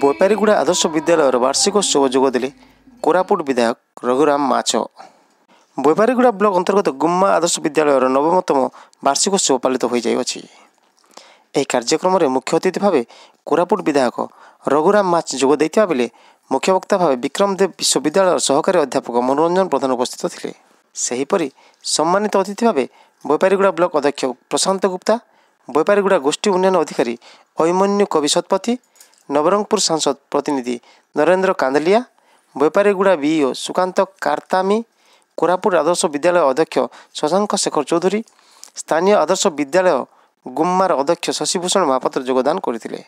बोपारीगुड़ा आदर्श विद्यालय वार्षिकोत्सव जोगदे कोरापुट विधायक रघुराम माछ। बोपारीगुड़ा ब्लॉक अंतर्गत गुम्मा आदर्श विद्यालय नवमतम वार्षिकोत्सव पालित हो जाइए। यह कार्यक्रम में मुख्य अतिथि भाव कोरापुट विधायक रघुराम माछ जोग देइतिबा बेले मुख्य वक्ता भाव विक्रमदेव विश्वविद्यालय सहकारी अध्यापक मनोरंजन प्रधान उपस्थित थे। सेहीपरि सम्मानित अतिथि भाव बोपारीगुड़ा ब्लॉक अध्यक्ष प्रशांत गुप्ता, बोपारीगुड़ा गोष्ठी उन्नयन अधिकारी अभिमन्यु कवि शतपथी, नवरंगपुर सांसद प्रतिनिधि नरेंद्र कांदलिया, बोपारीगुड़ा बीईओ सुकांत कार्तामी, कोरापुट आदर्श विद्यालय अध्यक्ष शशांक शेखर चौधरी, स्थानीय आदर्श विद्यालय गुम्मार अध्यक्ष शशिभूषण महापात्र योगदान करते।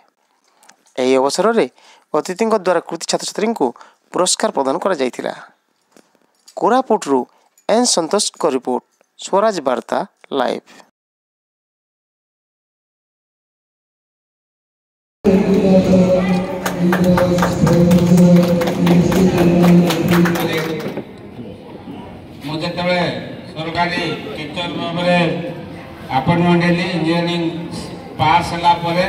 यह अवसर में अतिथि द्वारा कृति छात्र छात्री को पुरस्कार प्रदान करा। कोरापुटरू एन संतोष को रिपोर्ट, स्वराज वार्ता लाइव। मुझे सरकारी टीचर भाव अपॉइंटमेंट इंजीनियरिंग पास है